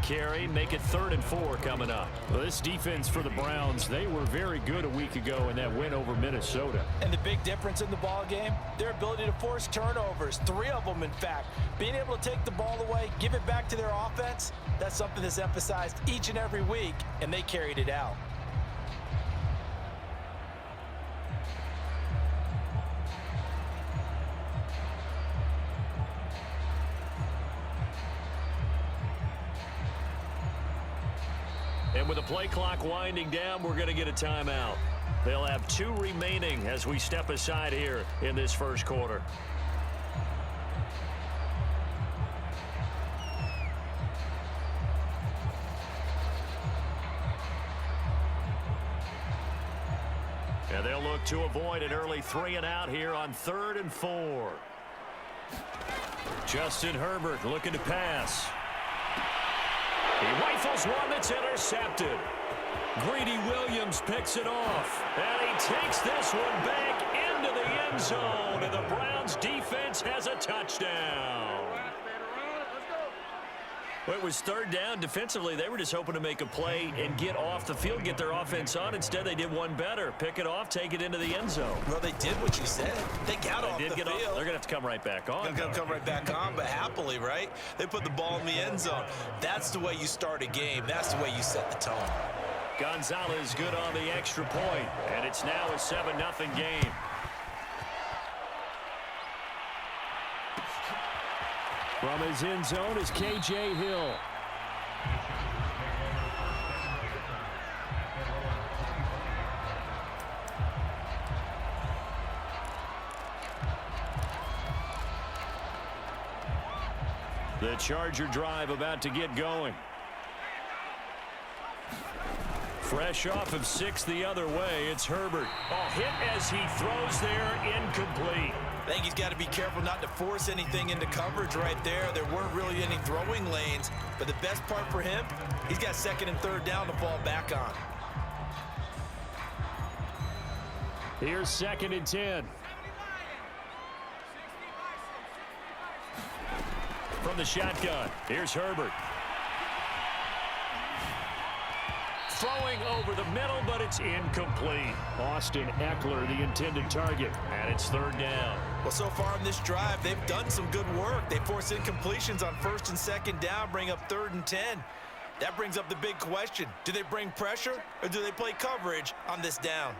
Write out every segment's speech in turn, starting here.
carry. Make it 3rd and 4 coming up. Well, this defense for the Browns, they were very good a week ago in that win over Minnesota. And the big difference in the ball game, their ability to force turnovers, 3 of them in fact. Being able to take the ball away, give it back to their offense, that's something that's emphasized each and every week, and they carried it out. And with the play clock winding down, we're going to get a timeout. They'll have 2 remaining as we step aside here in this first quarter. And they'll look to avoid an early 3 and out here on 3rd and 4. Justin Herbert looking to pass. He rifles one that's intercepted. Greedy Williams picks it off. And he takes this one back into the end zone. And the Browns defense has a touchdown. Well, it was 3rd down. Defensively, they were just hoping to make a play and get off the field, get their offense on. Instead, they did one better. Pick it off, take it into the end zone. Well, they did what you said. They got off the field. They're going to have to come right back on. They're going to come right back on, but happily, right? They put the ball in the end zone. That's the way you start a game. That's the way you set the tone. Gonzalez good on the extra point, and it's now a 7-0 game. From his end zone is K.J. Hill. The Charger drive about to get going. Fresh off of 6 the other way, it's Herbert. Oh, hit as he throws there, incomplete. I think he's got to be careful not to force anything into coverage right there. There weren't really any throwing lanes, but the best part for him, he's got 2nd and 3rd down to fall back on. Here's 2nd and 10. From the shotgun, here's Herbert. Throwing over the middle, but it's incomplete. Austin Eckler, the intended target. And it's 3rd down. Well, so far in this drive, they've done some good work. They force incompletions on 1st and 2nd down, bring up 3rd and 10. That brings up the big question. Do they bring pressure, or do they play coverage on this down?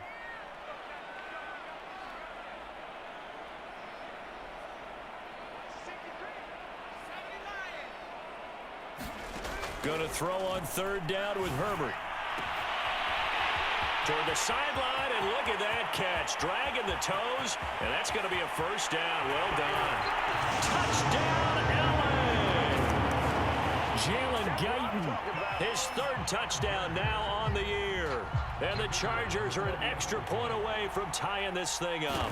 Going to throw on 3rd down with Herbert. Toward the sideline, and look at that catch. Dragging the toes, and that's going to be a 1st down. Well done. Touchdown, LA! Jalen Guyton, his 3rd touchdown now on the year. And the Chargers are an extra point away from tying this thing up.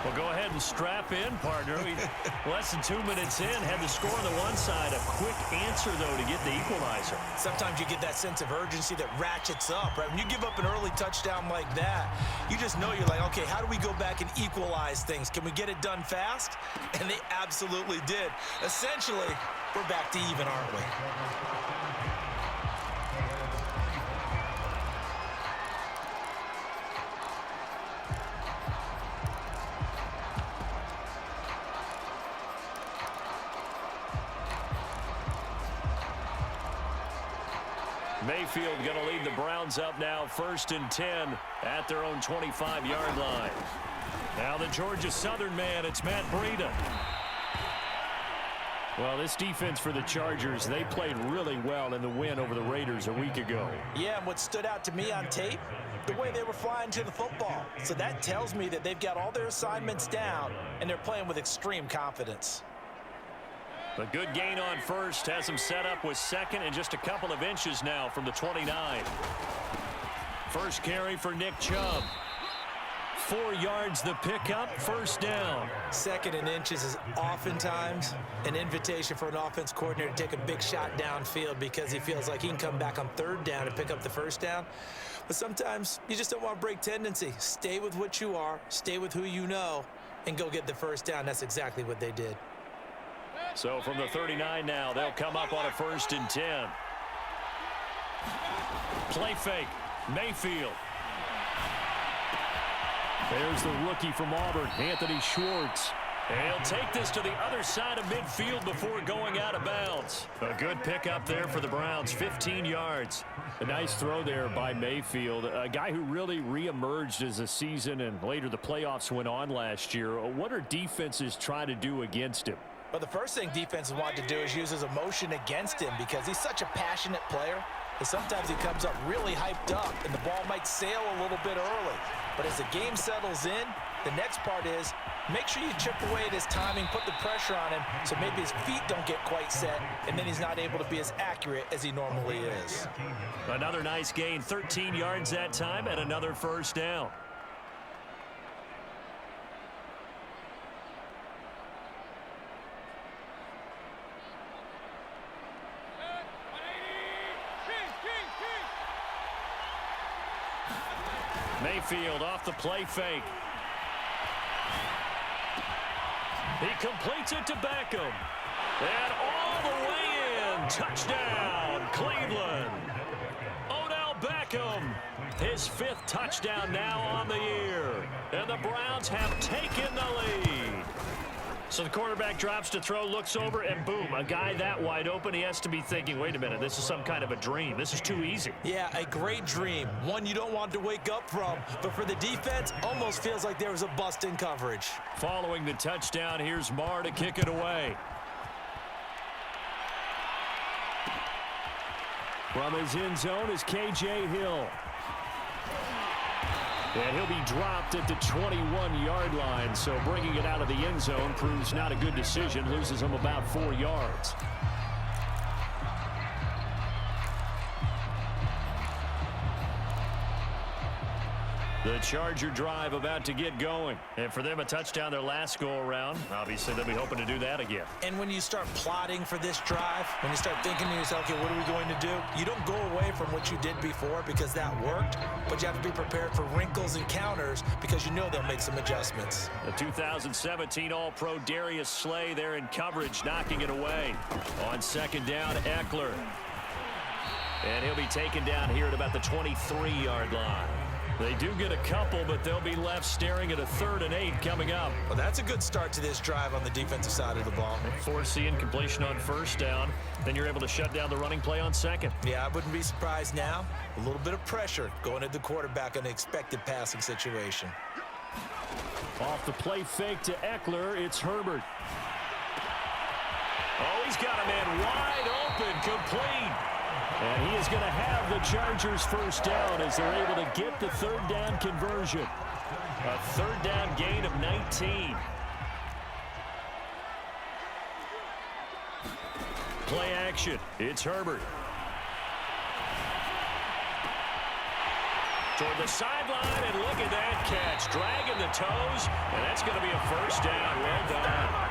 Well, go ahead and strap in, partner. Less than 2 minutes in, had the score on the one side. A quick answer, though, to get the equalizer. Sometimes you get that sense of urgency that ratchets up, right? When you give up an early touchdown like that, you just know you're like, okay, how do we go back and equalize things? Can we get it done fast? And they absolutely did. Essentially, we're back to even, aren't we? Mayfield going to lead the Browns up now, 1st and 10 at their own 25-yard line. Now the Georgia Southern man, it's Matt Breida. Well, this defense for the Chargers, they played really well in the win over the Raiders a week ago. Yeah, and what stood out to me on tape, the way they were flying to the football. So that tells me that they've got all their assignments down, and they're playing with extreme confidence. A good gain on 1st has him set up with 2nd and just a couple of inches now from the 29. First carry for Nick Chubb. 4 yards the pickup, 1st down. 2nd and inches is oftentimes an invitation for an offense coordinator to take a big shot downfield because he feels like he can come back on 3rd down and pick up the 1st down. But sometimes you just don't want to break tendency. Stay with what you are, stay with who you know, and go get the 1st down. That's exactly what they did. So from the 39 now, they'll come up on a 1st and 10. Play fake. Mayfield. There's the rookie from Auburn, Anthony Schwartz. And he'll take this to the other side of midfield before going out of bounds. A good pickup there for the Browns, 15 yards. A nice throw there by Mayfield, a guy who really reemerged as the season and later the playoffs went on last year. What are defenses trying to do against him? Well, the first thing defenses want to do is use his emotion against him because he's such a passionate player. And sometimes he comes up really hyped up and the ball might sail a little bit early. But as the game settles in, the next part is make sure you chip away at his timing, put the pressure on him so maybe his feet don't get quite set and then he's not able to be as accurate as he normally is. Another nice gain, 13 yards that time and another 1st down. Mayfield off the play fake. He completes it to Beckham. And all the way in. Touchdown, Cleveland. Odell Beckham. His 5th touchdown now on the year. And the Browns have taken the lead. So the quarterback drops to throw, looks over, and boom, a guy that wide open, he has to be thinking, wait a minute, this is some kind of a dream. This is too easy. Yeah, a great dream. One you don't want to wake up from. But for the defense, almost feels like there was a bust in coverage. Following the touchdown, here's Marr to kick it away. From his end zone is K.J. Hill. And he'll be dropped at the 21-yard line, so bringing it out of the end zone proves not a good decision, loses him about 4 yards. The Charger drive about to get going. And for them, a touchdown their last go-around. Obviously, they'll be hoping to do that again. And when you start plotting for this drive, when you start thinking to yourself, okay, what are we going to do? You don't go away from what you did before because that worked, but you have to be prepared for wrinkles and counters because you know they'll make some adjustments. The 2017 All-Pro Darius Slay there in coverage, knocking it away. On 2nd down, Eckler. And he'll be taken down here at about the 23-yard line. They do get a couple, but they'll be left staring at a 3rd and 8 coming up. Well, that's a good start to this drive on the defensive side of the ball. Foreseeing completion on 1st down. Then you're able to shut down the running play on 2nd. Yeah, I wouldn't be surprised now. A little bit of pressure going at the quarterback in an expected passing situation. Off the play fake to Eckler, it's Herbert. Oh, he's got a man wide open, complete. And he is going to have the Chargers 1st down as they're able to get the 3rd down conversion. A 3rd down gain of 19. Play action. It's Herbert. Toward the sideline, and look at that catch. Dragging the toes, and that's going to be a 1st down. Well done.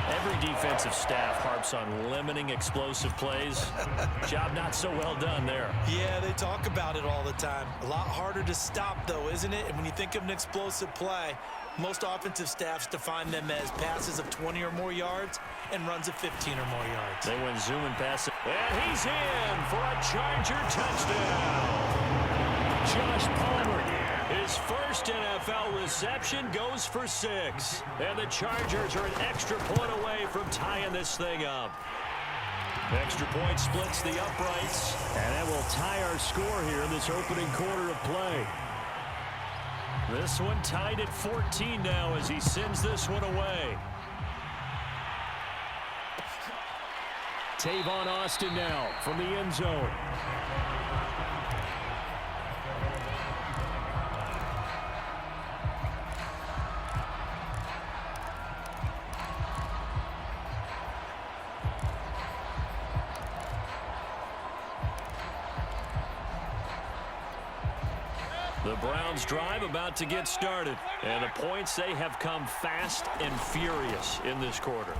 Every defensive staff harps on limiting explosive plays. Job not so well done there. Yeah, they talk about it all the time. A lot harder to stop, though, isn't it? And when you think of an explosive play, most offensive staffs define them as passes of 20 or more yards and runs of 15 or more yards. They went zoom and pass it. And he's in for a Charger touchdown. Josh Palmer, his 1st NFL reception, goes for 6. And the Chargers are an extra point away from tying this thing up. Extra point splits the uprights. And that will tie our score here in this opening quarter of play. This one tied at 14 now as he sends this one away. Tavon Austin now from the end zone. The Browns drive about to get started. And the points, they have come fast and furious in this quarter.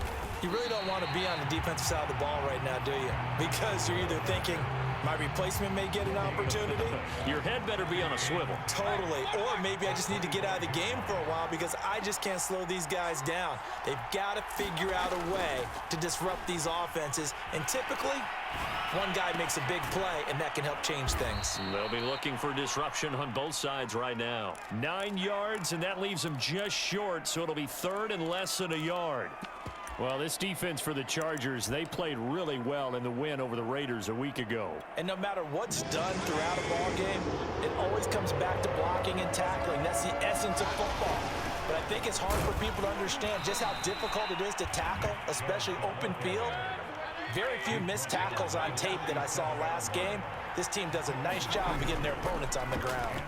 You really don't want to be on the defensive side of the ball right now, do you? Because you're either thinking, my replacement may get an opportunity. Your head better be on a swivel. Totally. Or maybe I just need to get out of the game for a while because I just can't slow these guys down. They've got to figure out a way to disrupt these offenses. And typically, one guy makes a big play, and that can help change things. They'll be looking for disruption on both sides right now. 9 yards, and that leaves them just short, so it'll be third and less than a yard. Well, this defense for the Chargers, they played really well in the win over the Raiders a week ago. And no matter what's done throughout a ball game, it always comes back to blocking and tackling. That's the essence of football. But I think it's hard for people to understand just how difficult it is to tackle, especially open field. Very few missed tackles on tape that I saw last game. This team does a nice job of getting their opponents on the ground.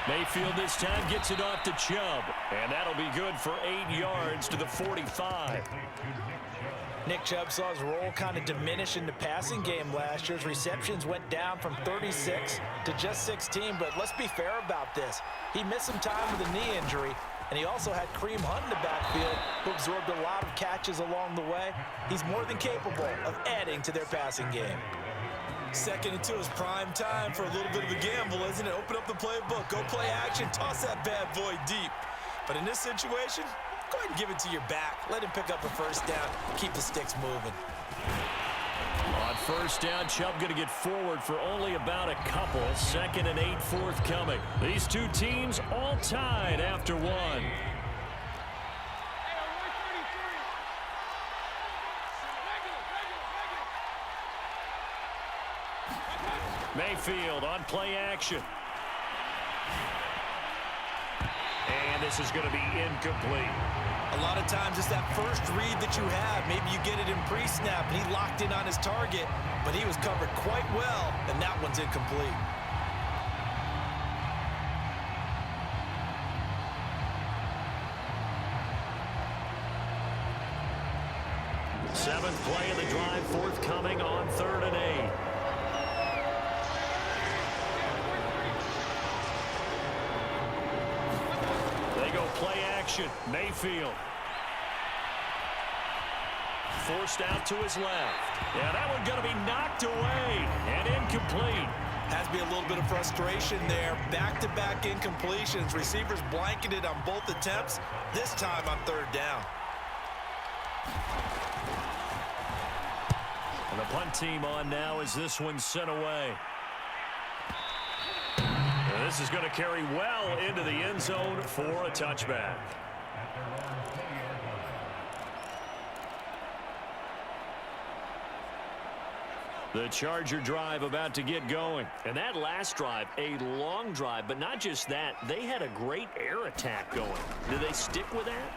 Mayfield this time gets it off to Chubb, and that'll be good for 8 yards to the 45. Nick Chubb saw his role kind of diminish in the passing game last year. His receptions went down from 36 to just 16, but let's be fair about this. He missed some time with a knee injury, and he also had Kareem Hunt in the backfield, who absorbed a lot of catches along the way. He's more than capable of adding to their passing game. Second and 2 is prime time for a little bit of a gamble, isn't it? Open up the playbook, go play action, toss that bad boy deep. But in this situation, go ahead and give it to your back. Let him pick up a first down, keep the sticks moving. On first down, Chubb going to get forward for only about a couple. 2nd and 8 forthcoming. These two teams all tied after one. Mayfield on play action. And this is going to be incomplete. A lot of times it's that first read that you have. Maybe you get it in pre-snap, and he locked in on his target, but he was covered quite well, and that one's incomplete. Seventh play of the drive forthcoming on 3rd and 8. Play action. Mayfield. Forced out to his left. Yeah, that one going to be knocked away and incomplete. Has to be a little bit of frustration there. Back-to-back incompletions. Receivers blanketed on both attempts, this time on 3rd down. And the punt team on now as this one's sent away. This is going to carry well into the end zone for a touchback. The Charger drive about to get going. And that last drive, a long drive, but not just that. They had a great air attack going. Do they stick with that?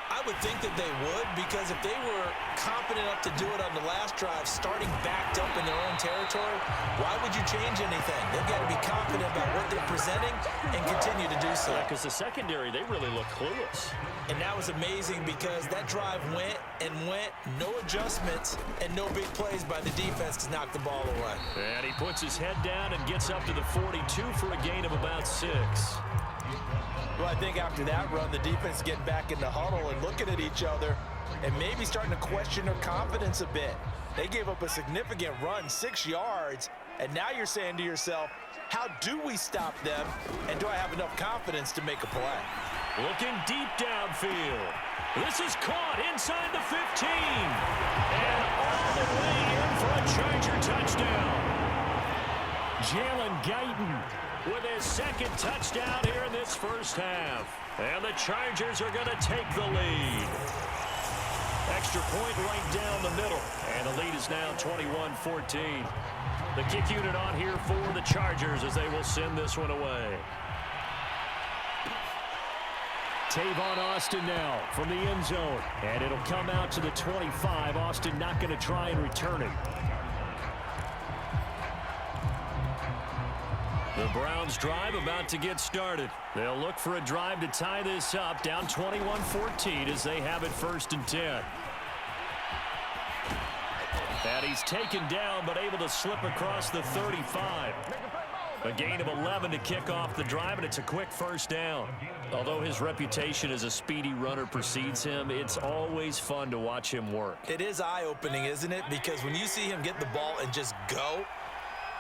I would think that they would, because if they were confident enough to do it on the last drive, starting backed up in their own territory, why would you change anything? They've got to be confident about what they're presenting and continue to do so. Because the secondary, they really look clueless. And that was amazing because that drive went and went, no adjustments, and no big plays by the defense to knock the ball away. And he puts his head down and gets up to the 42 for a gain of about 6. Well, I think after that run, the defense is getting back in the huddle and looking at each other and maybe starting to question their confidence a bit. They gave up a significant run, 6 yards, and now you're saying to yourself, how do we stop them, and do I have enough confidence to make a play? Looking deep downfield. This is caught inside the 15. And all the way in for a Charger touchdown. Jalen Guyton with his 2nd touchdown here in this first half. And the Chargers are going to take the lead. Extra point right down the middle. And the lead is now 21-14. The kick unit on here for the Chargers as they will send this one away. Tavon Austin now from the end zone. And it'll come out to the 25. Austin not going to try and return it. The Browns drive about to get started. They'll look for a drive to tie this up, down 21-14 as they have it 1st and 10. And he's taken down but able to slip across the 35. A gain of 11 to kick off the drive, and it's a quick first down. Although his reputation as a speedy runner precedes him, it's always fun to watch him work. It is eye-opening, isn't it? Because when you see him get the ball and just go,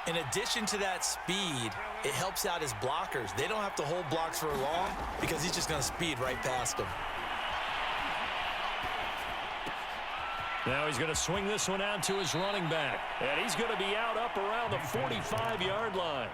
in addition to that speed, it helps out his blockers. They don't have to hold blocks for long because he's just going to speed right past them. Now he's going to swing this one out to his running back. And he's going to be out up around the 45-yard line.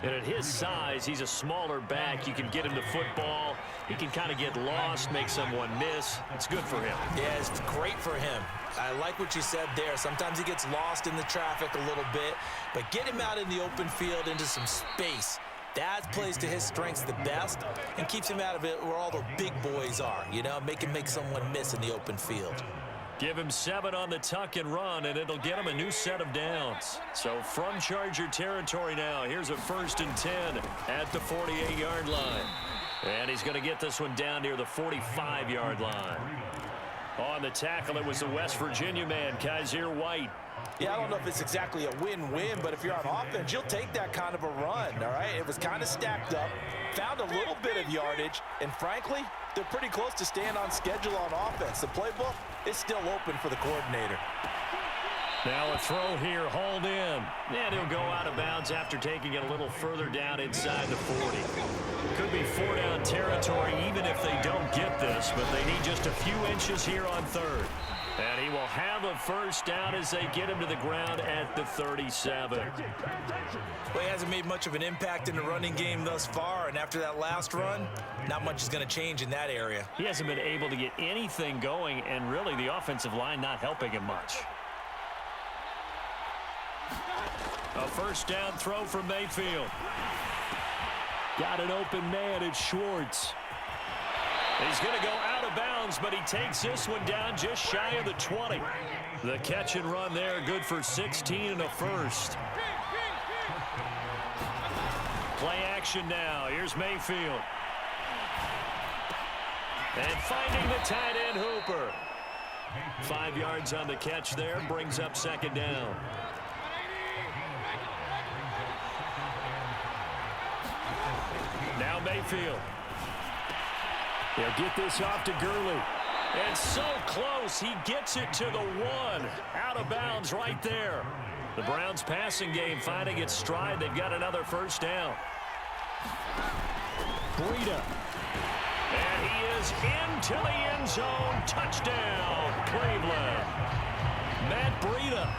And at his size, he's a smaller back. You can get him to football. He can kind of get lost, make someone miss. It's good for him. Yeah, it's great for him. I like what you said there. Sometimes he gets lost in the traffic a little bit, but get him out in the open field into some space. That plays to his strengths the best and keeps him out of it where all the big boys are, you know, make him make someone miss in the open field. Give him 7 on the tuck and run, and it'll get him a new set of downs. So from Charger territory now, here's a 1st and 10 at the 48-yard line. And he's going to get this one down near the 45-yard line. On the tackle, it was the West Virginia man, Kaiser White. Yeah, I don't know if it's exactly a win-win, but if you're on offense, you'll take that kind of a run, all right? It was kind of stacked up, found a little bit of yardage, and frankly, they're pretty close to staying on schedule on offense. The playbook is still open for the coordinator. Now a throw here, hauled in. And he'll go out of bounds after taking it a little further down inside the 40. Could be 4-down territory even if they don't get this, but they need just a few inches here on 3rd. And he will have a first down as they get him to the ground at the 37. Well, he hasn't made much of an impact in the running game thus far, and after that last run, not much is going to change in that area. He hasn't been able to get anything going, and really the offensive line not helping him much. A first down throw from Mayfield. Got an open man, it's Schwartz. He's going to go out of bounds, but he takes this one down just shy of the 20. The catch and run there, good for 16 and a first. Play action now. Here's Mayfield. And finding the tight end, Hooper. 5 yards on the catch there, brings up 2nd down. Now Mayfield. They'll get this off to Gurley. And so close, he gets it to the 1. Out of bounds right there. The Browns passing game finding its stride. They've got another first down. Breida. And he is into the end zone. Touchdown, Cleveland. Matt Breida,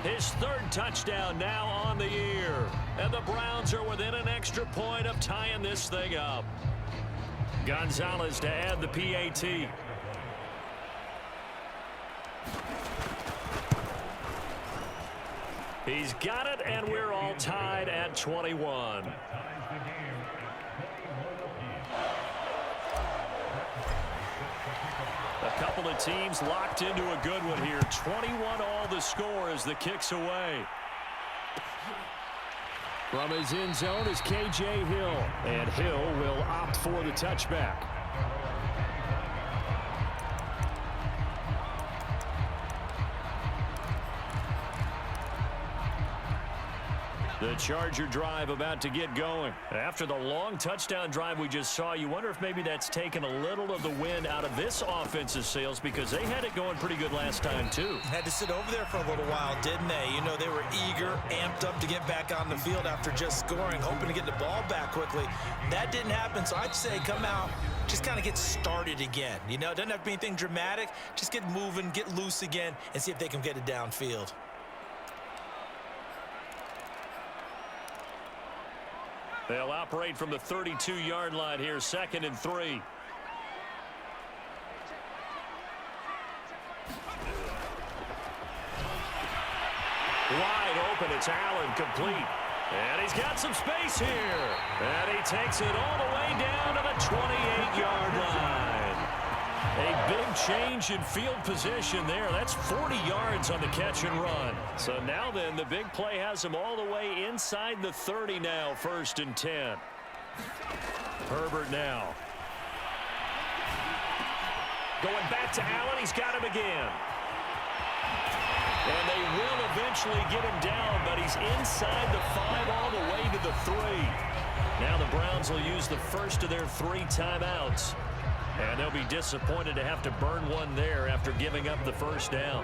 his 3rd touchdown now on the year. And the Browns are within an extra point of tying this thing up. Gonzalez to add the PAT. He's got it, and we're all tied at 21. A couple of teams locked into a good one here. 21 all the score as the kick's away. From his end zone is K.J. Hill. And Hill will opt for the touchback. The Charger drive about to get going. After the long touchdown drive we just saw, you wonder if maybe that's taken a little of the wind out of this offense's sails because they had it going pretty good last time too. Had to sit over there for a little while, didn't they? You know, they were eager, amped up to get back on the field after just scoring, hoping to get the ball back quickly. That didn't happen, so I'd say come out, just kind of get started again. You know, it doesn't have to be anything dramatic. Just get moving, get loose again, and see if they can get it downfield. They'll operate from the 32-yard line here, 2nd and 3. Wide open, it's Allen, complete. And he's got some space here. And he takes it all the way down to the 28-yard line. A big change in field position there. That's 40 yards on the catch and run. So now then, the big play has him all the way inside the 30 now, 1st and 10. Herbert now. Going back to Allen. He's got him again. And they will eventually get him down, but he's inside the 5 all the way to the 3. Now the Browns will use the first of their 3 timeouts. And they'll be disappointed to have to burn one there after giving up the first down.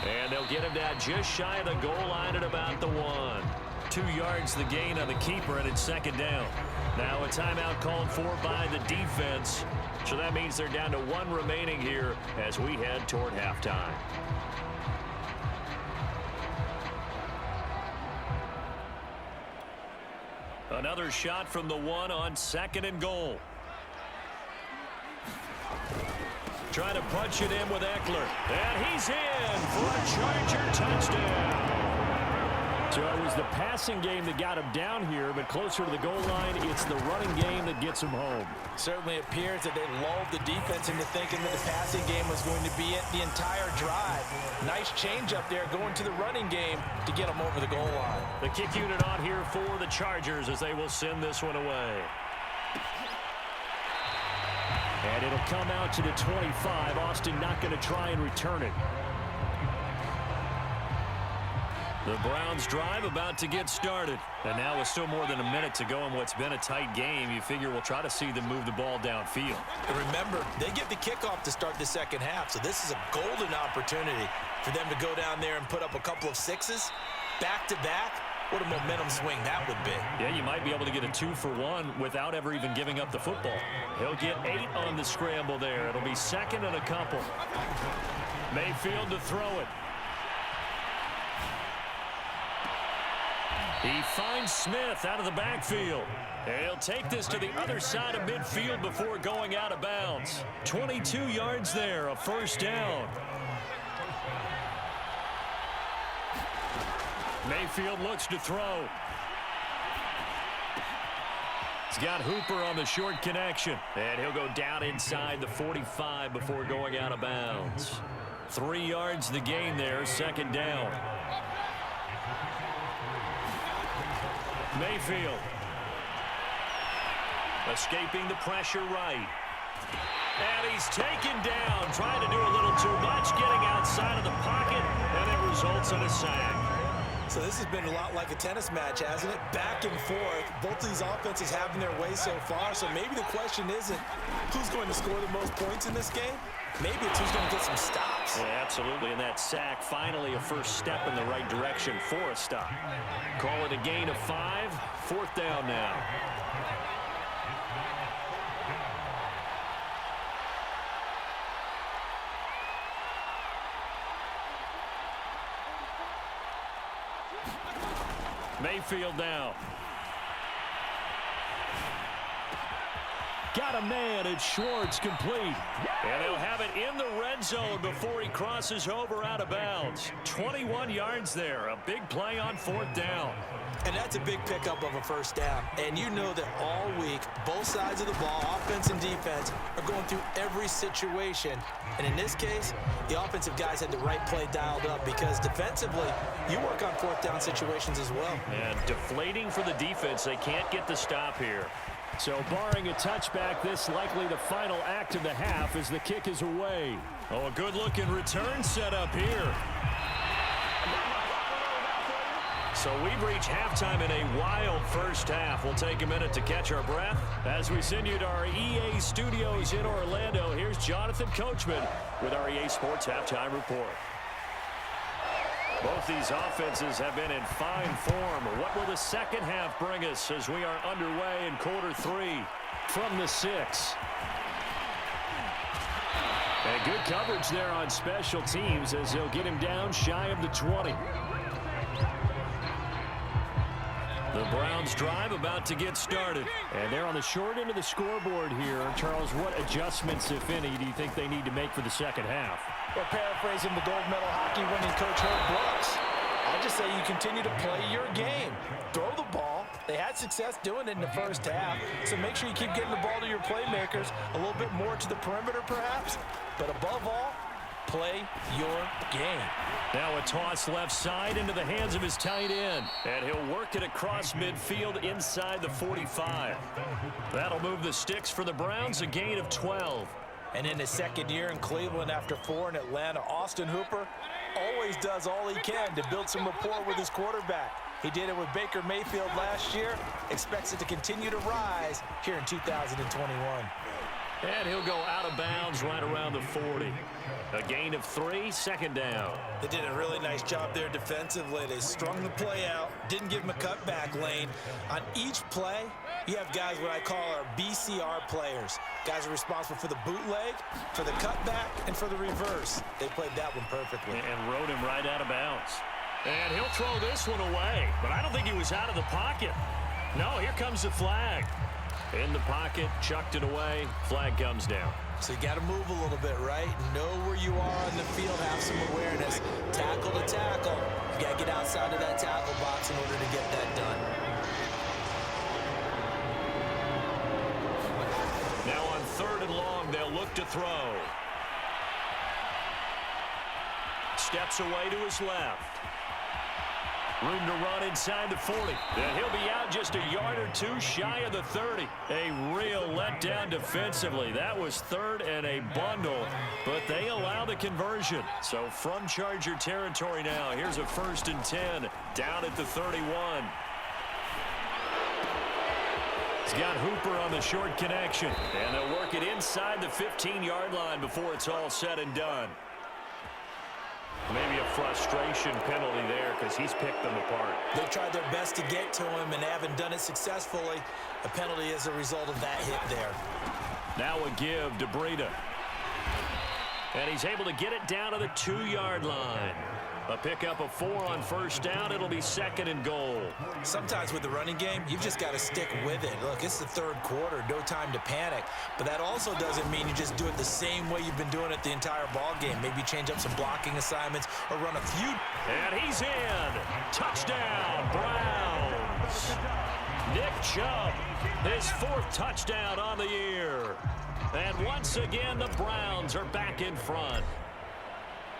And they'll get him down just shy of the goal line at about the 1. 2 yards the gain on the keeper, and it's second down. Now a timeout called for by the defense. So that means they're down to 1 remaining here as we head toward halftime. Another shot from the 1 on 2nd and goal. Trying to punch it in with Eckler. And he's in for a Charger touchdown. So it was the passing game that got him down here, but closer to the goal line, it's the running game that gets him home. Certainly appears that they lulled the defense into thinking that the passing game was going to be it the entire drive. Nice change up there going to the running game to get them over the goal line. The kick unit on here for the Chargers as they will send this one away. And it'll come out to the 25. Austin not going to try and return it. The Browns drive about to get started. And now with still more than a minute to go in what's been a tight game, you figure we'll try to see them move the ball downfield. And remember, they get the kickoff to start the second half, so this is a golden opportunity for them to go down there and put up a couple of 6s back-to-back. What a momentum swing that would be. Yeah, you might be able to get a 2-for-1 without ever even giving up the football. He'll get 8 on the scramble there. It'll be 2nd and a couple. Mayfield to throw it. He finds Smith out of the backfield. And he'll take this to the other side of midfield before going out of bounds. 22 yards there, a first down. Mayfield looks to throw. He's got Hooper on the short connection. And he'll go down inside the 45 before going out of bounds. 3 yards the gain there, second down. Mayfield. Escaping the pressure right. And he's taken down, trying to do a little too much, getting outside of the pocket, and it results in a sack. So this has been a lot like a tennis match, hasn't it? Back and forth. Both these offenses having their way so far, so maybe the question isn't who's going to score the most points in this game. Maybe it's who's going to get some stops. Yeah, absolutely, and that sack, finally a first step in the right direction for a stop. Call it a gain of 5, 4th down now. Mayfield now. Got a man, it's Schwartz, complete. And he'll have it in the red zone before he crosses over out of bounds. 21 yards there, a big play on 4th down. And that's a big pickup of a first down. And you know that all week, both sides of the ball, offense and defense, are going through every situation. And in this case, the offensive guys had the right play dialed up because defensively, you work on 4th down situations as well. And deflating for the defense. They can't get the stop here. So barring a touchback, this likely the final act of the half as the kick is away. Oh, a good-looking return set up here. So we've reached halftime in a wild first half. We'll take a minute to catch our breath. As we send you to our EA studios in Orlando, here's Jonathan Coachman with our EA Sports Halftime Report. Both these offenses have been in fine form. What will the second half bring us as we are underway in quarter 3 from the 6? And good coverage there on special teams as they'll get him down shy of the 20. The Browns drive about to get started. And they're on the short end of the scoreboard here. Charles, what adjustments, if any, do you think they need to make for the second half? Well, paraphrasing the gold medal hockey winning coach Herb Brooks, I'll just say you continue to play your game. Throw the ball. They had success doing it in the first half, so make sure you keep getting the ball to your playmakers, a little bit more to the perimeter perhaps, but above all, play your game. Now a toss left side into the hands of his tight end. And he'll work it across midfield inside the 45. That'll move the sticks for the Browns, a gain of 12. And in his second year in Cleveland after 4 in Atlanta, Austin Hooper always does all he can to build some rapport with his quarterback. He did it with Baker Mayfield last year, expects it to continue to rise here in 2021. And he'll go out of bounds right around the 40. A gain of 3, second down. They did a really nice job there defensively. They strung the play out, didn't give him a cutback lane. On each play, you have guys what I call our BCR players. Guys are responsible for the bootleg, for the cutback, and for the reverse. They played that one perfectly. And rode him right out of bounds. And he'll throw this one away, but I don't think he was out of the pocket. No, here comes the flag. In the pocket, chucked it away, flag comes down. So you got to move a little bit, right? Know where you are on the field, have some awareness. Tackle to tackle. You got to get outside of that tackle box in order to get that done. Now on 3rd and long, they'll look to throw. Steps away to his left. Room to run inside the 40. And he'll be out just a yard or 2 shy of the 30. A real letdown defensively. That was 3rd and a bundle, but they allow the conversion. So from Charger territory now, here's a 1st and 10 down at the 31. He's got Hooper on the short connection, and they'll work it inside the 15-yard line before it's all said and done. Maybe a frustration penalty there because he's picked them apart. They tried their best to get to him and haven't done it successfully. A penalty as a result of that hit there. Now a give to Breida. And he's able to get it down to the 2-yard line. A pickup of 4 on 1st down. It'll be 2nd and goal. Sometimes with the running game, you've just got to stick with it. Look, it's the 3rd quarter. No time to panic. But that also doesn't mean you just do it the same way you've been doing it the entire ball game. Maybe change up some blocking assignments or run a few. And he's in. Touchdown, Browns. Nick Chubb, his 4th touchdown on the year. And once again, the Browns are back in front.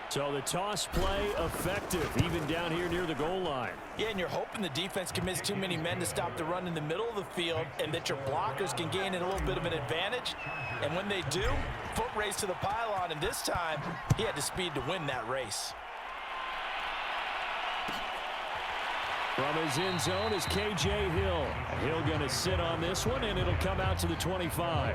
So the toss play effective, even down here near the goal line. Yeah, and you're hoping the defense commits too many men to stop the run in the middle of the field and that your blockers can gain a little bit of an advantage. And when they do, foot race to the pylon, and this time, he had the speed to win that race. From his end zone is K.J. Hill. Hill going to sit on this one, and it'll come out to the 25.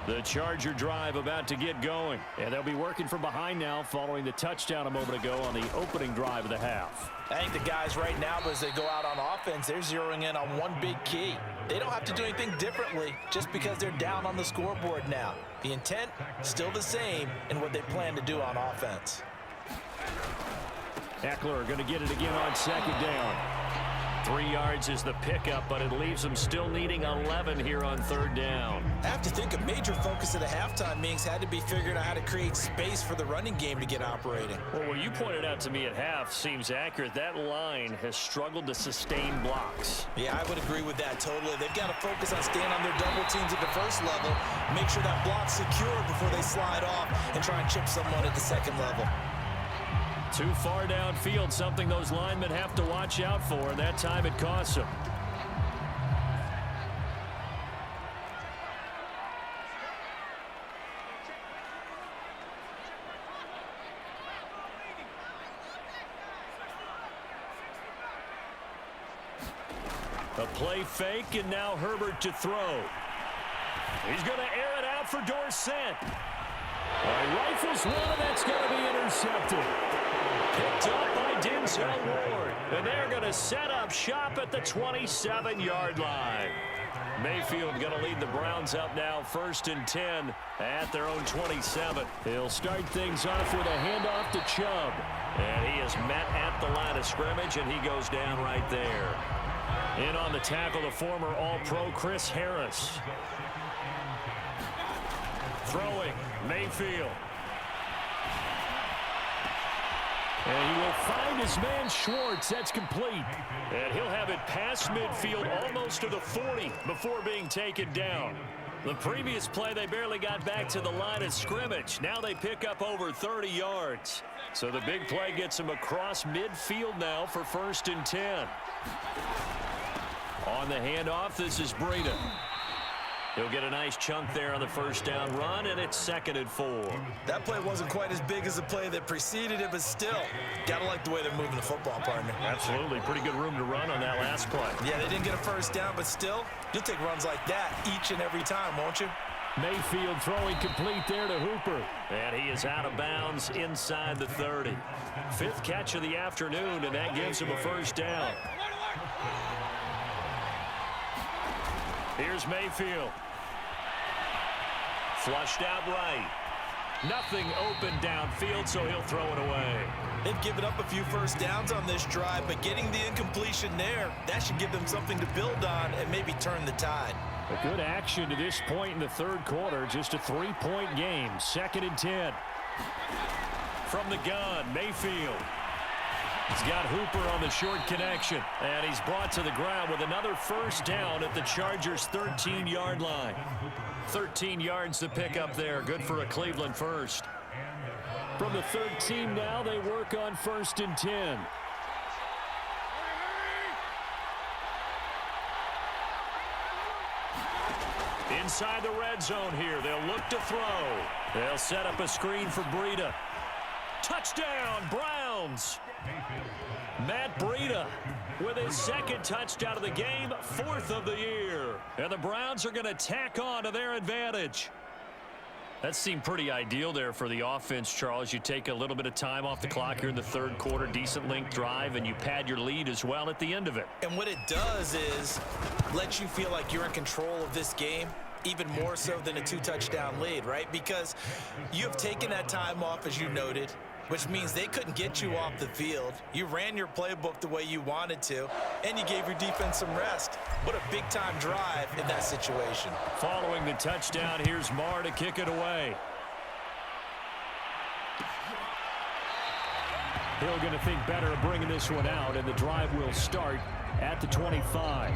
The Charger drive about to get going. And they'll be working from behind now following the touchdown a moment ago on the opening drive of the half. I think the guys right now, as they go out on offense, they're zeroing in on one big key. They don't have to do anything differently just because they're down on the scoreboard now. The intent, still the same in what they plan to do on offense. Eckler going to get it again on 2nd down. 3 yards is the pickup, but it leaves them still needing 11 here on 3rd down. I have to think a major focus of the halftime meetings had to be figuring out how to create space for the running game to get operating. Well, what you pointed out to me at half seems accurate. That line has struggled to sustain blocks. Yeah, I would agree with that totally. They've got to focus on staying on their double teams at the 1st level, make sure that block's secure before they slide off and try and chip someone at the 2nd level. Too far downfield, something those linemen have to watch out for, and that time it costs them. A play fake, and now Herbert to throw. He's going to air it out for Dorsett. Rifles one, and that's going to be intercepted. Picked up by Denzel Ward. And they're going to set up shop at the 27-yard line. Mayfield going to lead the Browns up now 1st and 10 at their own 27. He'll start things off with a handoff to Chubb. And he is met at the line of scrimmage, and he goes down right there. In on the tackle, the former All-Pro Chris Harris. Throwing, Mayfield. And he will find his man Schwartz. That's complete. And he'll have it past midfield almost to the 40 before being taken down. The previous play, they barely got back to the line of scrimmage. Now they pick up over 30 yards. So the big play gets them across midfield now for 1st and 10. On the handoff, this is Breida. He'll get a nice chunk there on the 1st down run, and it's 2nd and 4. That play wasn't quite as big as the play that preceded it, but still, gotta like the way they're moving the football, partner. Absolutely. Pretty good room to run on that last play. Yeah, they didn't get a 1st down, but still, you'll take runs like that each and every time, won't you? Mayfield throwing complete there to Hooper. And he is out of bounds inside the 30. 5th catch of the afternoon, and that gives him a 1st down. Here's Mayfield. Flushed out right. Nothing open downfield, so he'll throw it away. They've given up a few 1st downs on this drive, but getting the incompletion there, that should give them something to build on and maybe turn the tide. A good action to this point in the 3rd quarter. Just a 3-point game. 2nd and 10. From the gun, Mayfield. He's got Hooper on the short connection. And he's brought to the ground with another 1st down at the Chargers' 13-yard line. 13 yards to pick up there. Good for a Cleveland 1st. From the 13 now, they work on 1st and 10. Inside the red zone here. They'll look to throw. They'll set up a screen for Breida. Touchdown, Browns. Matt Breida with his 2nd touchdown of the game, 4th of the year. And the Browns are going to tack on to their advantage. That seemed pretty ideal there for the offense, Charles. You take a little bit of time off the clock here in the 3rd quarter, decent length drive, and you pad your lead as well at the end of it. And what it does is let you feel like you're in control of this game, even more so than a 2-touchdown lead, right? Because you have taken that time off, as you noted, which means they couldn't get you off the field. You ran your playbook the way you wanted to, and you gave your defense some rest. What a big-time drive in that situation. Following the touchdown, here's Marr to kick it away. Hill going to think better of bringing this one out, and the drive will start at the 25.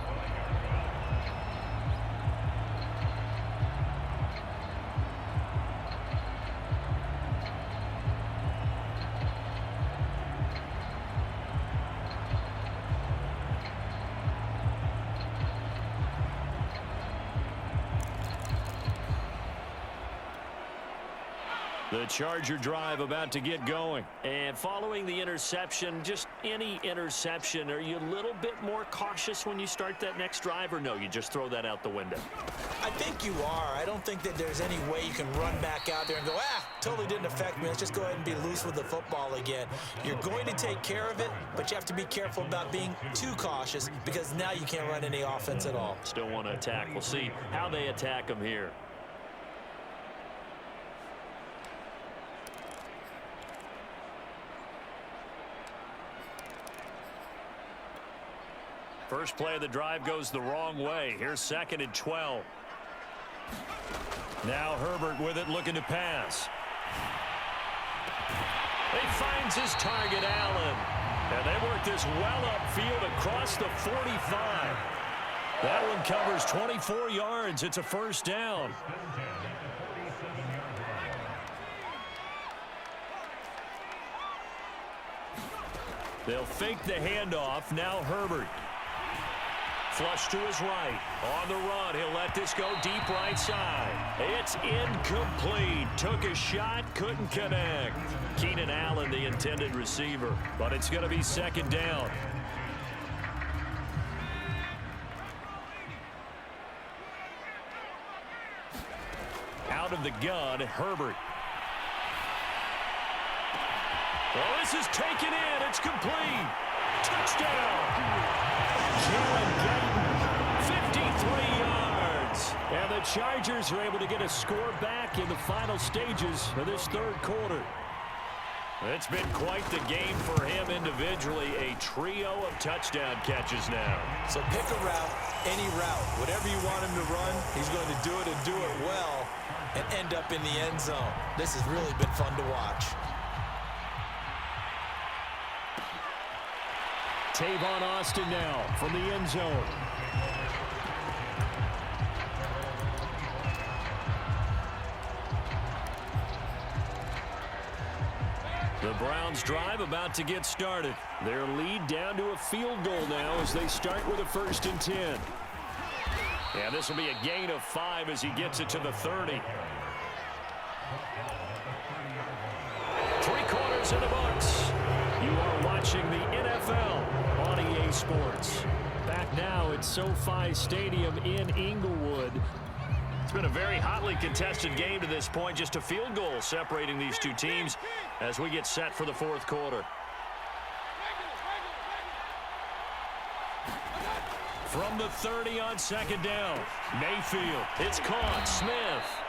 The Charger drive about to get going. And following the interception, just any interception, are you a little bit more cautious when you start that next drive, or no, you just throw that out the window? I think you are. I don't think that there's any way you can run back out there and go, totally didn't affect me. Let's just go ahead and be loose with the football again. You're going to take care of it, but you have to be careful about being too cautious because now you can't run any offense at all. Still want to attack. We'll see how they attack them here. First play of the drive goes the wrong way. Here's 2nd and 12. Now Herbert with it, looking to pass. He finds his target, Allen. And they work this well upfield across the 45. That one covers 24 yards. It's a 1st down. They'll fake the handoff. Now Herbert. Flush to his right. On the run, he'll let this go deep right side. It's incomplete. Took a shot, couldn't connect. Keenan Allen, the intended receiver. But it's going to be 2nd down. Out of the gun, Herbert. Well, this is taken in. It's complete. Touchdown. Jalen Guyton, 53 yards. And the Chargers are able to get a score back in the final stages of this 3rd quarter. It's been quite the game for him individually. A trio of touchdown catches now. So pick a route, any route. Whatever you want him to run, he's going to do it and do it well and end up in the end zone. This has really been fun to watch. Tavon Austin now from the end zone. The Browns drive about to get started. Their lead down to a field goal now as they start with a 1st and 10. Yeah, this will be a gain of 5 as he gets it to the 30. 3/4 in the books. You are watching the NFL on EA Sports. Back now at SoFi Stadium in Inglewood. It's been a very hotly contested game to this point. Just a field goal separating these two teams as we get set for the 4th quarter. From the 30 on 2nd down. Mayfield. It's caught. Smith.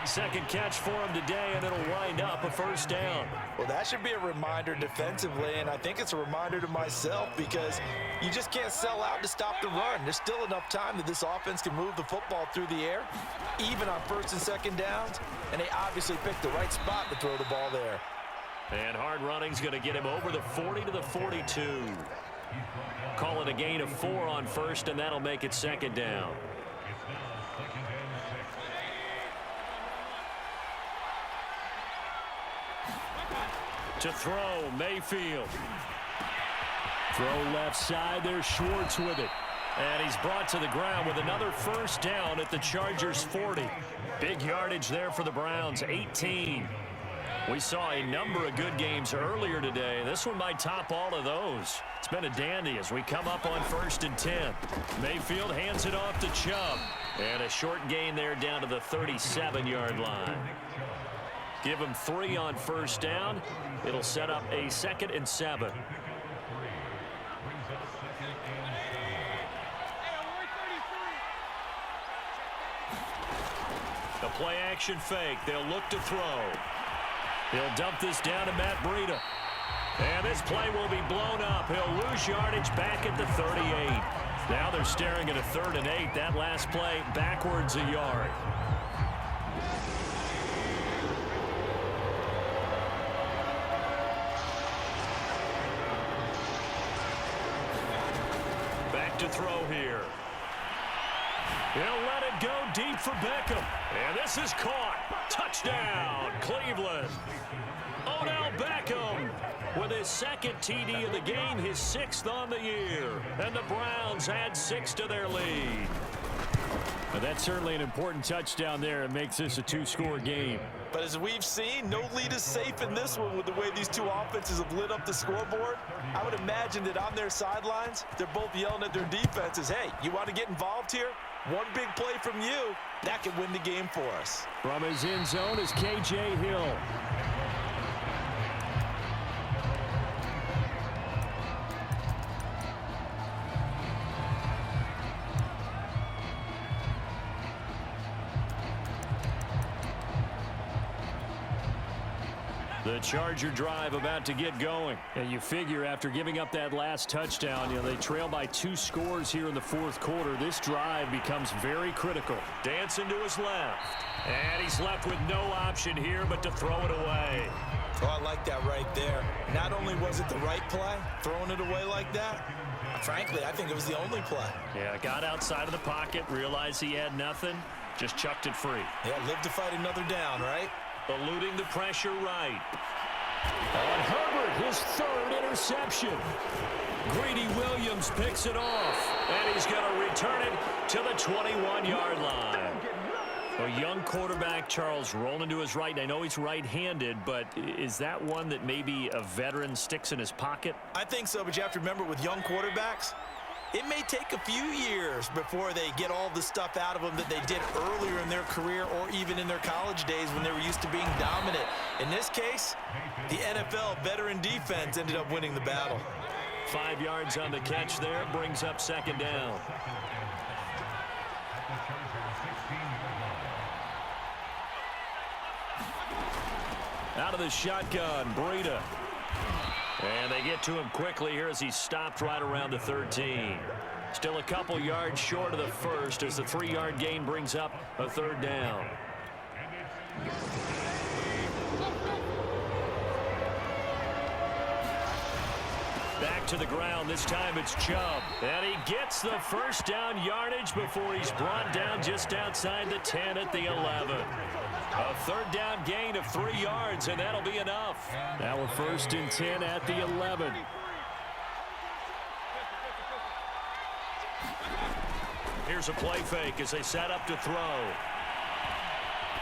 Second catch for him today, and it'll wind up a 1st down. Well, that should be a reminder defensively, and I think it's a reminder to myself because you just can't sell out to stop the run. There's still enough time that this offense can move the football through the air, even on 1st and 2nd downs, and they obviously picked the right spot to throw the ball there. And hard running's going to get him over the 40 to the 42. Call it a gain of 4 on 1st, and that'll make it 2nd down. To throw, Mayfield. Throw left side, there's Schwartz with it. And he's brought to the ground with another 1st down at the Chargers' 40. Big yardage there for the Browns, 18. We saw a number of good games earlier today. This one might top all of those. It's been a dandy as we come up on 1st and 10. Mayfield hands it off to Chubb. And a short gain there down to the 37-yard line. Give him 3 on 1st down. It'll set up a 2nd and 7. The play action fake. They'll look to throw. He'll dump this down to Matt Breida. And this play will be blown up. He'll lose yardage back at the 38. Now they're staring at a 3rd and 8. That last play backwards a yard. To throw here. He'll let it go deep for Beckham. And this is caught. Touchdown, Cleveland. Odell Beckham with his 2nd TD of the game, his 6th on the year. And the Browns add 6 to their lead. Well, that's certainly an important touchdown there. It makes this a 2-score game. But as we've seen, no lead is safe in this one with the way these two offenses have lit up the scoreboard. I would imagine that on their sidelines, they're both yelling at their defenses, hey, you want to get involved here? One big play from you, that could win the game for us. From his end zone is K.J. Hill. The Charger drive about to get going. And you figure after giving up that last touchdown, they trail by 2 scores here in the 4th quarter. This drive becomes very critical. Dancing to his left. And he's left with no option here but to throw it away. Oh, I like that right there. Not only was it the right play, throwing it away like that, frankly, I think it was the only play. Yeah, got outside of the pocket, realized he had nothing, just chucked it free. Yeah, live to fight another down, right? Eluding the pressure right. On Herbert, his 3rd interception. Greedy Williams picks it off, and he's going to return it to the 21-yard line. A young quarterback, Charles, rolling to his right. I know he's right-handed, but is that one that maybe a veteran sticks in his pocket? I think so, but you have to remember with young quarterbacks, it may take a few years before they get all the stuff out of them that they did earlier in their career or even in their college days when they were used to being dominant. In this case, the NFL veteran defense ended up winning the battle. 5 yards on the catch there, brings up 2nd down. Out of the shotgun, Breida. And they get to him quickly here as he stopped right around the 13. Still a couple yards short of the 1st as the 3-yard gain brings up a 3rd down. Back to the ground. This time it's Chubb. And he gets the first down yardage before he's brought down just outside the 10 at the 11. A third down gain of 3 yards, and that'll be enough. Now we're 1st and 10 at the 11. Here's a play fake as they set up to throw.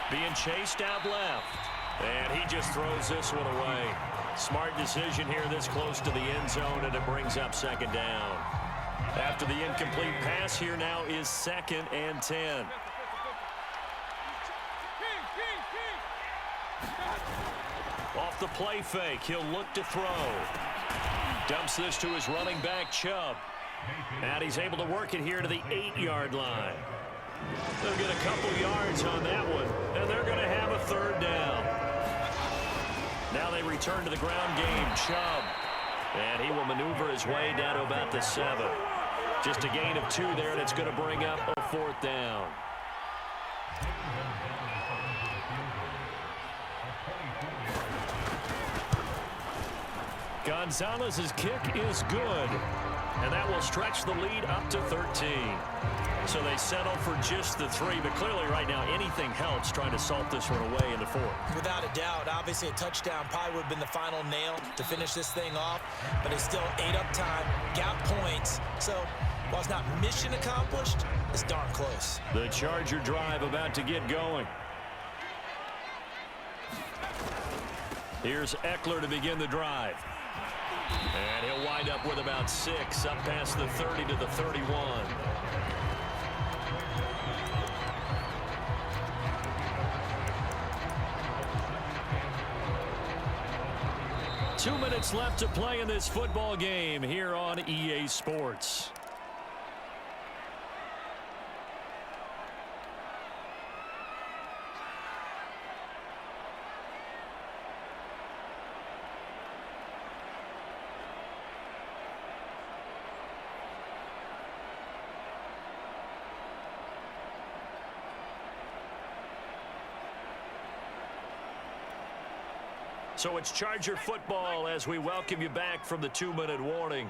Being chased out left. And he just throws this one away. Smart decision here this close to the end zone, and it brings up 2nd down. After the incomplete pass, here now is 2nd and 10. Off the play fake, he'll look to throw. Dumps this to his running back, Chubb. And he's able to work it here to the 8-yard line. They'll get a couple yards on that one, and they're going to have a 3rd down. Now they return to the ground game, Chubb. And he will maneuver his way down to about the 7. Just a gain of 2 there, and it's going to bring up a 4th down. Gonzalez's kick is good, and that will stretch the lead up to 13. So they settle for just the 3, but clearly right now anything helps trying to salt this one away in the 4th. Without a doubt, obviously a touchdown probably would have been the final nail to finish this thing off, but it's still ate up time, got points. So while it's not mission accomplished, it's darn close. The Charger drive about to get going. Here's Eckler to begin the drive. And he'll wind up with about 6, up past the 30 to the 31. 2 minutes left to play in this football game here on EA Sports. So it's Charger football as we welcome you back from the 2-minute warning.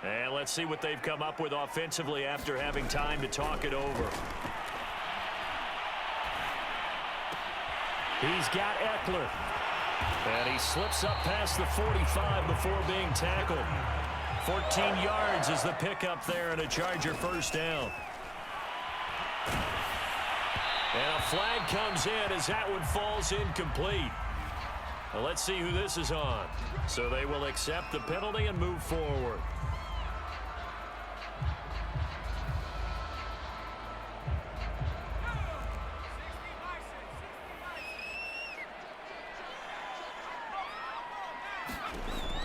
And let's see what they've come up with offensively after having time to talk it over. He's got Eckler. And he slips up past the 45 before being tackled. 14 yards is the pickup there and a Charger 1st down. And a flag comes in as that one falls incomplete. Well, let's see who this is on. So they will accept the penalty and move forward.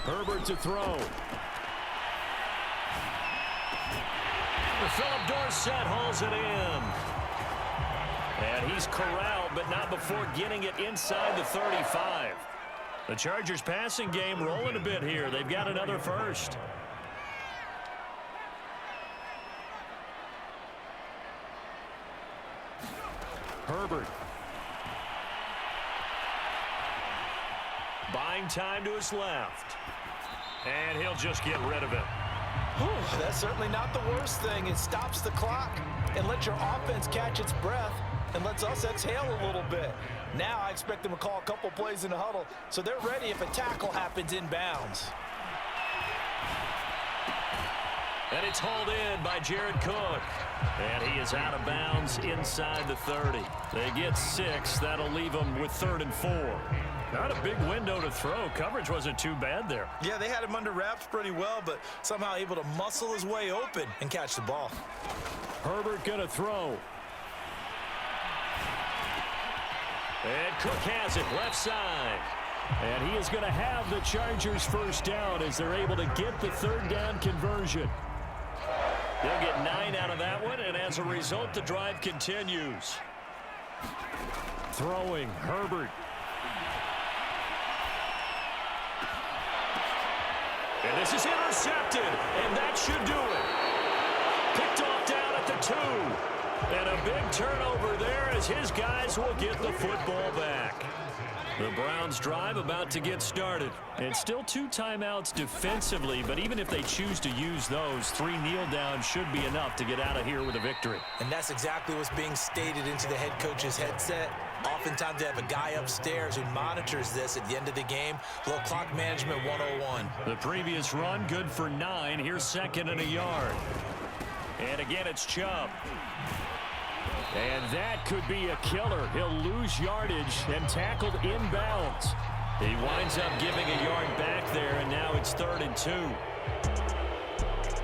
Herbert to throw. Philip Dorsett hauls it in. And he's corralled, but not before getting it inside the 35. The Chargers passing game rolling a bit here. They've got another 1st. Herbert. Buying time to his left. And he'll just get rid of it. Whew, that's certainly not the worst thing. It stops the clock and lets your offense catch its breath and lets us exhale a little bit. Now I expect them to call a couple plays in the huddle, so they're ready if a tackle happens inbounds. And it's hauled in by Jared Cook. And he is out of bounds inside the 30. They get 6. That'll leave them with 3rd and 4. Not a big window to throw. Coverage wasn't too bad there. Yeah, they had him under wraps pretty well, but somehow able to muscle his way open and catch the ball. Herbert gonna throw. And Cook has it left side. And he is going to have the Chargers 1st down as they're able to get the 3rd down conversion. They'll get 9 out of that one, and as a result, the drive continues. Throwing, Herbert. And this is intercepted, and that should do it. Picked off down at the 2. And a big turnover there as his guys will get the football back. The Browns drive about to get started. And still 2 timeouts defensively, but even if they choose to use those, 3 kneel downs should be enough to get out of here with a victory. And that's exactly what's being stated into the head coach's headset. Oftentimes they have a guy upstairs who monitors this at the end of the game. Little clock management 101. The previous run, good for 9. Here's 2nd and a yard. And again, it's Chubb. And that could be a killer. He'll lose yardage and tackled inbounds. He winds up giving a yard back there, and now it's 3rd and 2.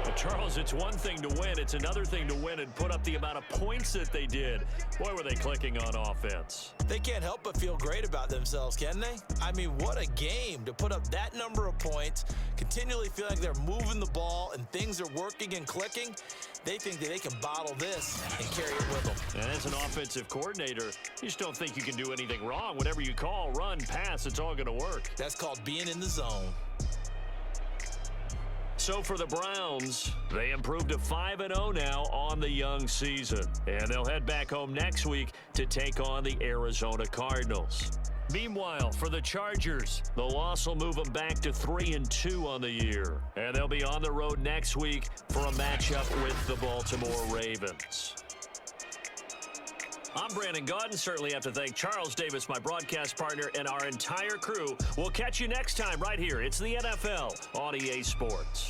Well, Charles, it's one thing to win. It's another thing to win and put up the amount of points that they did. Boy, were they clicking on offense. They can't help but feel great about themselves, can they? I mean, what a game to put up that number of points, continually feeling like they're moving the ball and things are working and clicking. They think that they can bottle this and carry it with them. And as an offensive coordinator, you just don't think you can do anything wrong. Whatever you call, run, pass, it's all going to work. That's called being in the zone. So for the Browns, they improved to 5-0 now on the young season. And they'll head back home next week to take on the Arizona Cardinals. Meanwhile, for the Chargers, the loss will move them back to 3-2 on the year. And they'll be on the road next week for a matchup with the Baltimore Ravens. I'm Brandon Gaudin. Certainly have to thank Charles Davis, my broadcast partner, and our entire crew. We'll catch you next time right here. It's the NFL on EA Sports.